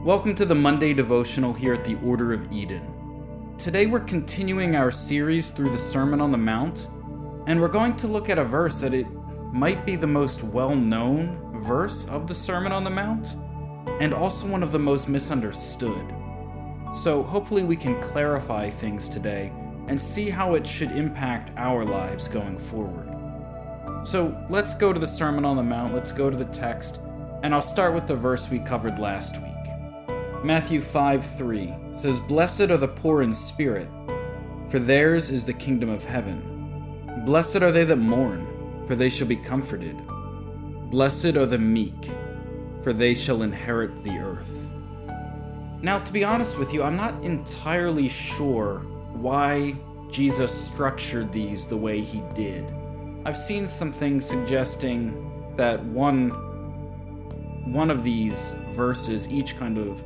Welcome to the Monday Devotional here at the Order of Eden. Today we're continuing our series through the Sermon on the Mount, and we're going to look at a verse that it might be the most well-known verse of the Sermon on the Mount, and also one of the most misunderstood. So hopefully we can clarify things today and see how it should impact our lives going forward. So let's go to the Sermon on the Mount, let's go to the text, and I'll start with the verse we covered last week. Matthew 5:3 says, "Blessed are the poor in spirit, for theirs is the kingdom of heaven. Blessed are they that mourn, for they shall be comforted. Blessed are the meek, for they shall inherit the earth." Now, to be honest with you, I'm not entirely sure why Jesus structured these the way he did. I've seen some things suggesting that one of these verses each kind of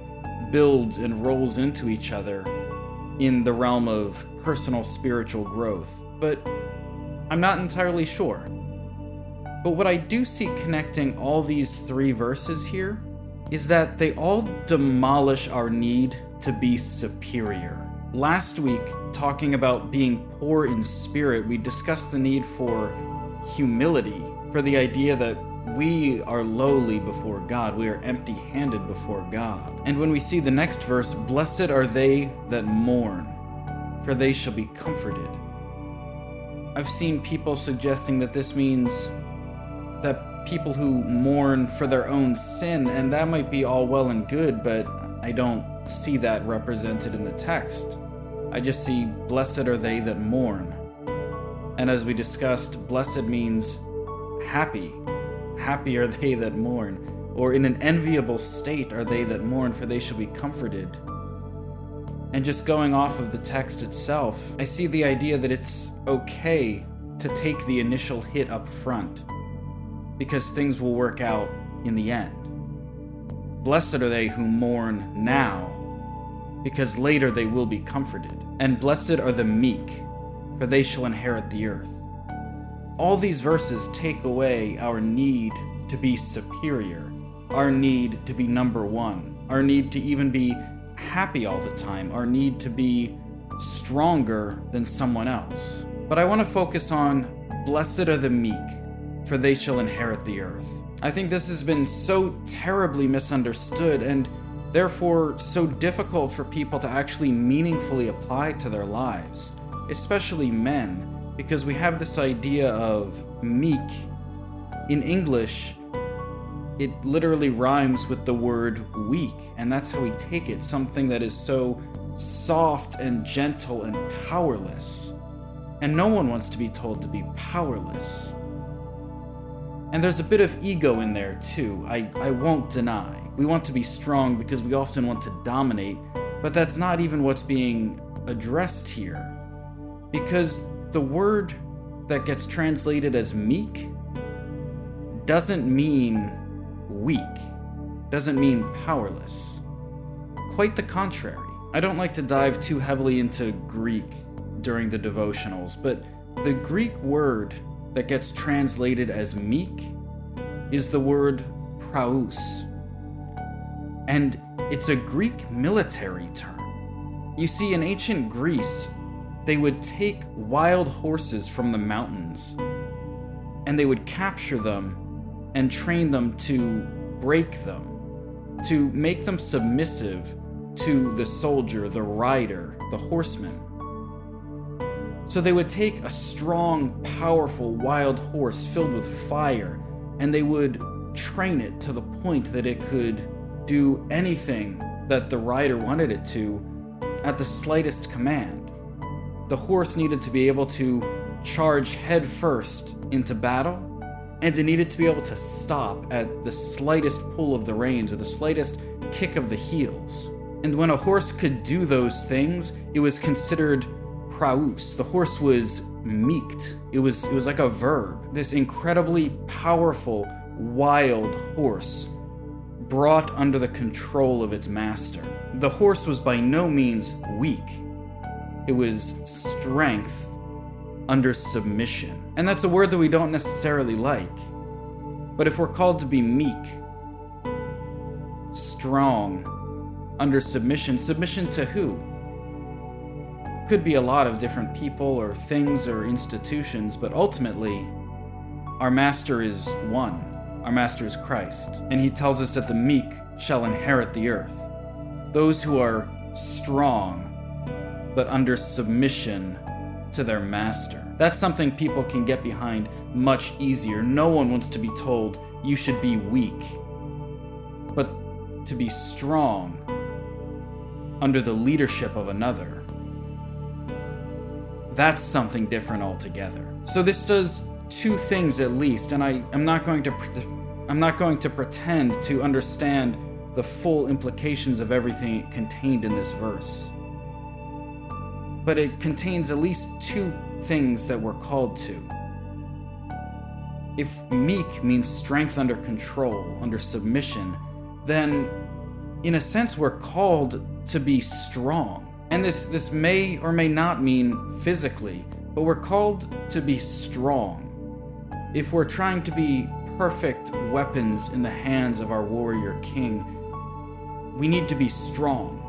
builds and rolls into each other in the realm of personal spiritual growth, but I'm not entirely sure. But what I do see connecting all these three verses here is that they all demolish our need to be superior. Last week, talking about being poor in spirit, we discussed the need for humility, for the idea that we are lowly before God. We are empty-handed before God. And when we see the next verse, "Blessed are they that mourn, for they shall be comforted." I've seen people suggesting that this means that people who mourn for their own sin, and that might be all well and good, but I don't see that represented in the text. I just see, "Blessed are they that mourn." And as we discussed, blessed means happy. Happy are they that mourn, or in an enviable state are they that mourn, for they shall be comforted. And just going off of the text itself, I see the idea that it's okay to take the initial hit up front, because things will work out in the end. Blessed are they who mourn now, because later they will be comforted. And blessed are the meek, for they shall inherit the earth. All these verses take away our need to be superior, our need to be number one, our need to even be happy all the time, our need to be stronger than someone else. But I want to focus on "Blessed are the meek, for they shall inherit the earth." I think this has been so terribly misunderstood and therefore so difficult for people to actually meaningfully apply to their lives, especially men, because we have this idea of meek. In English, it literally rhymes with the word weak, and that's how we take it, something that is so soft and gentle and powerless. And no one wants to be told to be powerless. And there's a bit of ego in there too, I won't deny. We want to be strong because we often want to dominate, but that's not even what's being addressed here. Because the word that gets translated as meek doesn't mean weak, doesn't mean powerless. Quite the contrary. I don't like to dive too heavily into Greek during the devotionals, but the Greek word that gets translated as meek is the word praus. And it's a Greek military term. You see, in ancient Greece, they would take wild horses from the mountains, and they would capture them and train them to break them, to make them submissive to the soldier, the rider, the horseman. So they would take a strong, powerful, wild horse filled with fire, and they would train it to the point that it could do anything that the rider wanted it to at the slightest command. The horse needed to be able to charge head first into battle, and it needed to be able to stop at the slightest pull of the reins or the slightest kick of the heels. And when a horse could do those things, it was considered praus. The horse was meeked. It was like a verb. This incredibly powerful, wild horse brought under the control of its master. The horse was by no means weak. It was strength under submission. And that's a word that we don't necessarily like. But if we're called to be meek, strong, under submission. Submission to who? Could be a lot of different people or things or institutions, but ultimately, our master is one. Our master is Christ. And he tells us that the meek shall inherit the earth. Those who are strong, but under submission to their master. That's something people can get behind much easier. No one wants to be told, you should be weak. But to be strong under the leadership of another, that's something different altogether. So this does two things at least, and I'm not going to pretend to understand the full implications of everything contained in this verse. But it contains at least two things that we're called to. If meek means strength under control, under submission, then in a sense we're called to be strong. And this may or may not mean physically, but we're called to be strong. If we're trying to be perfect weapons in the hands of our warrior king, we need to be strong.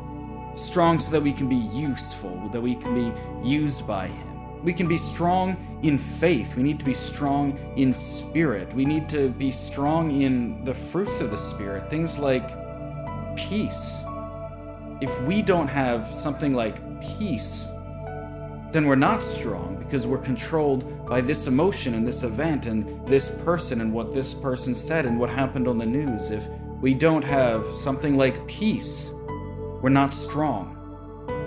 Strong so that we can be useful, that we can be used by him. We can be strong in faith. We need to be strong in spirit. We need to be strong in the fruits of the Spirit, things like peace. If we don't have something like peace, then we're not strong because we're controlled by this emotion and this event and this person and what this person said and what happened on the news. If we don't have something like peace, we're not strong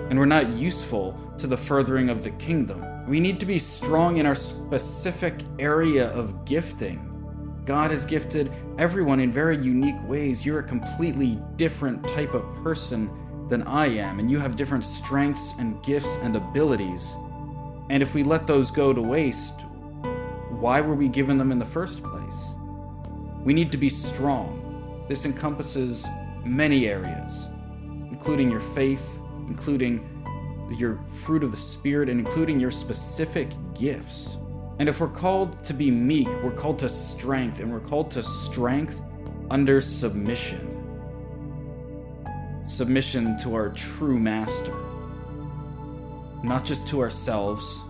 and we're not useful to the furthering of the kingdom. We need to be strong in our specific area of gifting. God has gifted everyone in very unique ways. You're a completely different type of person than I am, and you have different strengths and gifts and abilities. And if we let those go to waste, why were we given them in the first place? We need to be strong. This encompasses many areas, including your faith, including your fruit of the Spirit, and including your specific gifts. And if we're called to be meek, we're called to strength, and we're called to strength under submission. Submission to our true master. Not just to ourselves.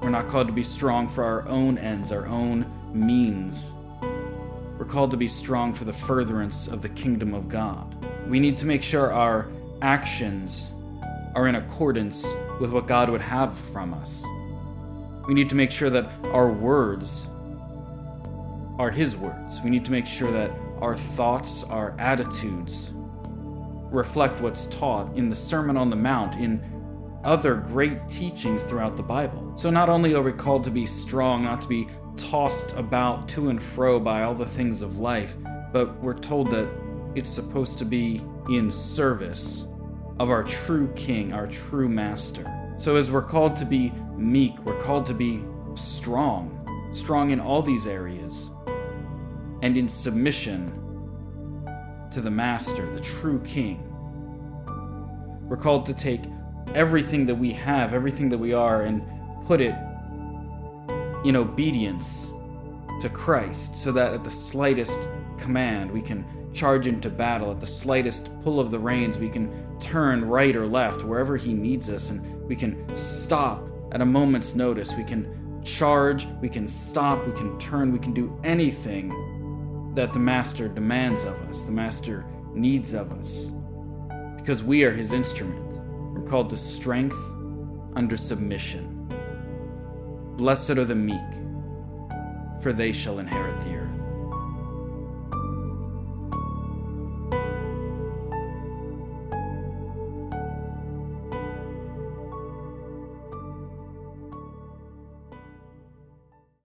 We're not called to be strong for our own ends, our own means. We're called to be strong for the furtherance of the kingdom of God. We need to make sure our actions are in accordance with what God would have from us. We need to make sure that our words are His words. We need to make sure that our thoughts, our attitudes reflect what's taught in the Sermon on the Mount, in other great teachings throughout the Bible. So not only are we called to be strong, not to be tossed about to and fro by all the things of life, but we're told that it's supposed to be in service of our true King, our true Master. So as we're called to be meek, we're called to be strong in all these areas, and in submission to the Master, the true King. We're called to take everything that we have, everything that we are, and put it in obedience to Christ, so that at the slightest command we can charge into battle. At the slightest pull of the reins we can turn right or left wherever He needs us, and we can stop at a moment's notice. We can charge, we can stop, we can turn, we can do anything that the Master demands of us, the Master needs of us, because we are His instrument. We're called to strength under submission. Blessed are the meek, for they shall inherit the earth.